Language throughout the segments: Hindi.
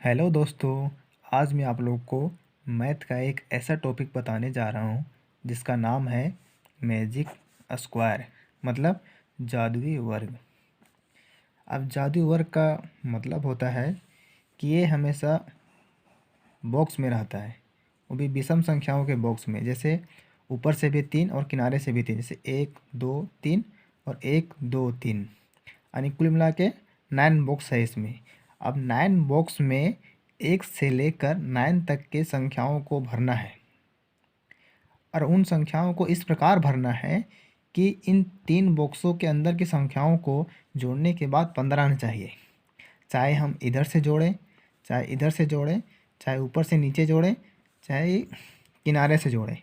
हेलो दोस्तों। आज मैं आप लोग को मैथ का एक ऐसा टॉपिक बताने जा रहा हूँ जिसका नाम है मैजिक स्क्वायर, मतलब जादुई वर्ग। अब जादुई वर्ग का मतलब होता है कि ये हमेशा बॉक्स में रहता है, वो भी विषम संख्याओं के बॉक्स में। जैसे ऊपर से भी 3 और किनारे से भी 3, जैसे 1 2 3 और 1 2 3, यानी कुल मिला के 9 बॉक्स है इसमें। अब 9 बॉक्स में 1 से लेकर 9 तक के संख्याओं को भरना है, और उन संख्याओं को इस प्रकार भरना है कि इन 3 बॉक्सों के अंदर की संख्याओं को जोड़ने के बाद 15 आना चाहिए। चाहे हम इधर से जोड़ें, चाहे इधर से जोड़ें, चाहे ऊपर से नीचे जोड़ें, चाहे किनारे से जोड़ें,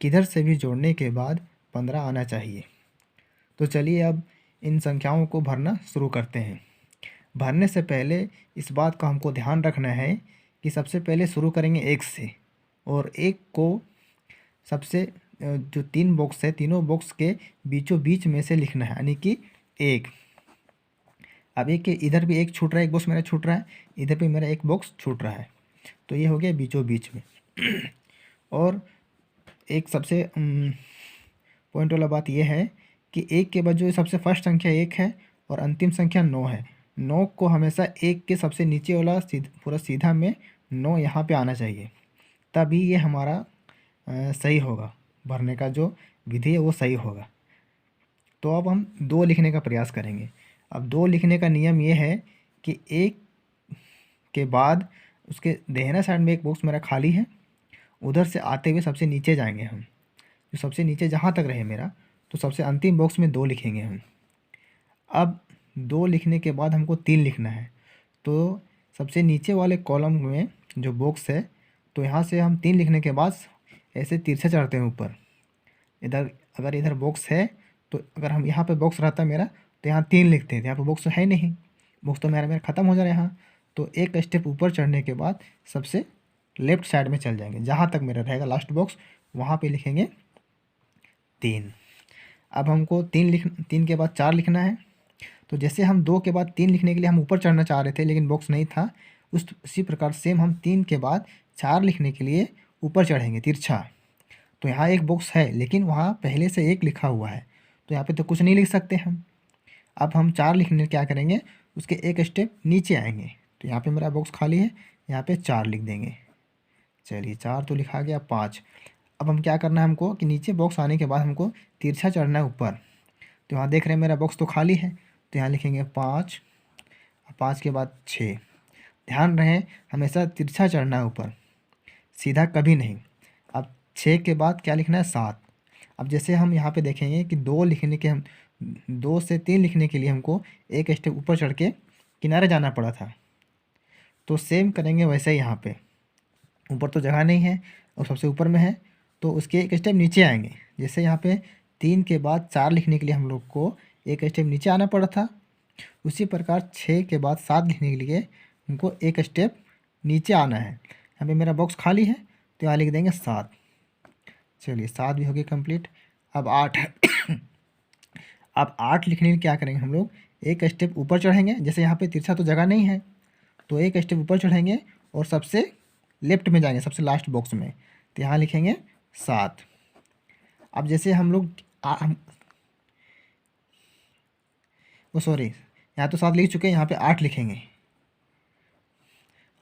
किधर से भी जोड़ने के बाद 15 आना चाहिए। तो चलिए अब इन संख्याओं को भरना शुरू करते हैं। भरने से पहले इस बात का हमको ध्यान रखना है कि सबसे पहले शुरू करेंगे 1 से, और 1 को सबसे जो 3 बॉक्स है, तीनों बॉक्स के बीचों बीच में से लिखना है, यानी कि 1। अब एक इधर भी एक छूट रहा है, एक बॉक्स मेरा छूट रहा है, इधर भी मेरा एक बॉक्स छूट रहा है, तो ये हो गया बीचों बीच में। और एक सबसे पॉइंट वाला बात यह है कि 1 के बाद जो सबसे फर्स्ट संख्या 1 है और अंतिम संख्या 9 है, 9 को हमेशा 1 के सबसे नीचे वाला पूरा सीधा में 9 यहाँ पे आना चाहिए, तभी ये हमारा सही होगा। भरने का जो विधि है वो सही होगा। तो अब हम 2 लिखने का प्रयास करेंगे। अब 2 लिखने का नियम ये है कि 1 के बाद उसके दाहिना साइड में एक बॉक्स मेरा खाली है, उधर से आते हुए सबसे नीचे जाएंगे हम, जो सबसे नीचे जहाँ तक रहे मेरा, तो सबसे अंतिम बॉक्स में 2 लिखेंगे हम। अब 2 लिखने के बाद हमको 3 लिखना है, तो सबसे नीचे वाले कॉलम में जो बॉक्स है, तो यहाँ से हम 3 लिखने के बाद ऐसे तिरछा चढ़ते हैं ऊपर। इधर अगर इधर बॉक्स है, तो अगर हम यहाँ पे बॉक्स रहता मेरा, तो यहाँ 3 लिखते हैं। यहाँ पे बॉक्स तो है नहीं, बॉक्स तो मेरा ख़त्म हो जा रहा है यहाँ। तो एक स्टेप ऊपर चढ़ने के बाद सबसे लेफ्ट साइड में चल जाएंगे, जहाँ तक मेरा रहेगा लास्ट बॉक्स, वहाँ पे लिखेंगे 3। अब हमको 3 के बाद 4 लिखना है। तो जैसे हम 2 के बाद 3 लिखने के लिए हम ऊपर चढ़ना चाह रहे थे, लेकिन बॉक्स नहीं था, उसी प्रकार सेम हम 3 के बाद 4 लिखने के लिए ऊपर चढ़ेंगे तिरछा। तो यहाँ एक बॉक्स है, लेकिन वहाँ पहले से 1 लिखा हुआ है, तो यहाँ पे तो कुछ नहीं लिख सकते हम। अब हम 4 लिखने क्या करेंगे, उसके एक स्टेप नीचे आएंगे, तो यहाँ पे मेरा बॉक्स खाली है, यहाँ पे 4 लिख देंगे। चलिए 4 तो लिखा गया, 5। अब हम क्या करना है हमको कि नीचे बॉक्स आने के बाद हमको तिरछा चढ़ना है ऊपर। तो यहाँ देख रहे हैं मेरा बॉक्स तो खाली है, तो यहाँ लिखेंगे 5, 5 के बाद 6। ध्यान रहे हमेशा तिरछा चढ़ना है ऊपर, सीधा कभी नहीं। अब 6 के बाद क्या लिखना है, 7। अब जैसे हम यहाँ पे देखेंगे कि 2 लिखने के हम 2 से 3 लिखने के लिए हमको एक स्टेप ऊपर चढ़ के किनारे जाना पड़ा था, तो सेम करेंगे वैसे ही। यहाँ पे ऊपर तो जगह नहीं है और सबसे ऊपर में है, तो उसके एक स्टेप नीचे आएंगे। जैसे यहाँ पे 3 के बाद 4 लिखने के लिए हम लोग को एक स्टेप नीचे आना पड़ा था, उसी प्रकार 6 के बाद 7 लिखने के लिए हमको एक स्टेप नीचे आना है। यहाँ पे मेरा बॉक्स खाली है, तो यहाँ लिख देंगे 7। चलिए 7 भी हो गया कंप्लीट। अब 8 अब 8 लिखने के लिए क्या करेंगे हम लोग, एक स्टेप ऊपर चढ़ेंगे। जैसे यहाँ पे तिरछा तो जगह नहीं है, तो एक स्टेप ऊपर चढ़ेंगे और सबसे लेफ्ट में जाएंगे, सबसे लास्ट बॉक्स में, तो यहाँ लिखेंगे 7। अब जैसे हम लोग वो सॉरी, यहाँ तो 7 लिख चुके हैं, यहाँ पे 8 लिखेंगे।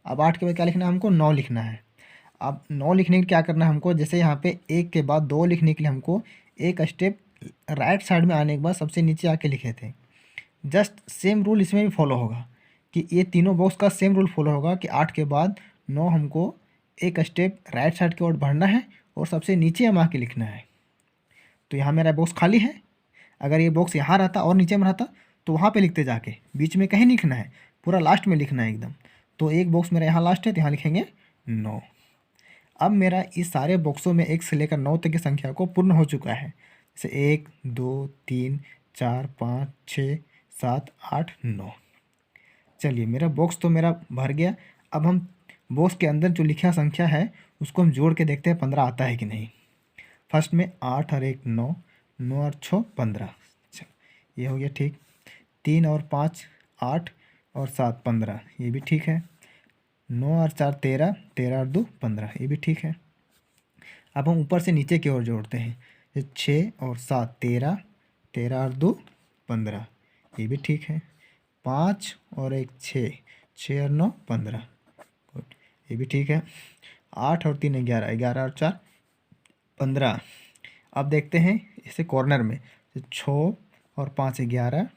अब 8 के बाद क्या लिखना है हमको, 9 लिखना है। अब 9 लिखने के लिए क्या करना है हमको, जैसे यहाँ पे 1 के बाद 2 लिखने के लिए हमको एक स्टेप राइट साइड में आने के बाद सबसे नीचे आके लिखे थे। जस्ट सेम रूल इसमें भी फॉलो होगा, कि ये तीनों बॉक्स का सेम रूल फॉलो होगा कि 8 के बाद 9 हमको एक स्टेप राइट साइड की ओर बढ़ना है और सबसे नीचे हम आके लिखना है। तो यहाँ मेरा बॉक्स खाली है, अगर ये बॉक्स यहाँ रहता और नीचे में रहता, तो वहाँ पे लिखते जाके, बीच में कहीं नहीं लिखना है, पूरा लास्ट में लिखना है एकदम। तो एक बॉक्स मेरा यहाँ लास्ट है, तो यहाँ लिखेंगे 9। अब मेरा इस सारे बॉक्सों में 1 से लेकर 9 तक की संख्या को पूर्ण हो चुका है। जैसे 1 2 3 4 5 6 7 8 9। चलिए मेरा बॉक्स तो मेरा भर गया। अब हम बॉक्स के अंदर जो लिखा संख्या है उसको हम जोड़ के देखते हैं 15 आता है कि नहीं। फर्स्ट में 8 और 1 9, 9 और 6 15। चलो ये हो गया ठीक। 3 और 5 8 और 7 15, ये भी ठीक है। 9 और 4 13, 13 और 2 15, ये भी ठीक है। अब हम ऊपर से नीचे की ओर जोड़ते हैं। 6 और 7 13, 13 और 2 15, ये भी ठीक है। 5 और 1 6, 6 और 9 15, गुड, ये भी ठीक है। 8 और 3 11, 11 और 4 15। अब देखते हैं इसे कॉर्नर में। 6 और 5 11,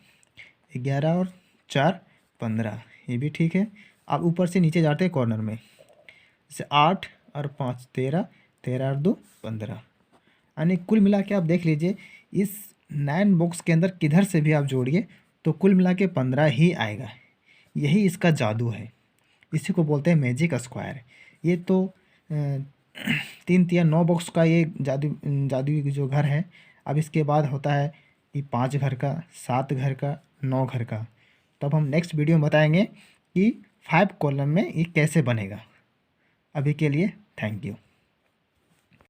11 और 4 15, ये भी ठीक है। अब ऊपर से नीचे जाते हैं कॉर्नर में। जैसे 8 और 5 13, 13 और 2 15, यानी कुल मिला के आप देख लीजिए इस 9 बॉक्स के अंदर किधर से भी आप जोड़िए तो कुल मिला के 15 ही आएगा। यही इसका जादू है, इसी को बोलते हैं मैजिक स्क्वायर। ये तो 3 3 9 बॉक्स का ये जादुई जो घर है। अब इसके बाद होता है कि 5 घर का, 7 घर का, 9 घर का। तब हम नेक्स्ट वीडियो में बताएंगे कि 5 कॉलम में ये कैसे बनेगा। अभी के लिए थैंक यू।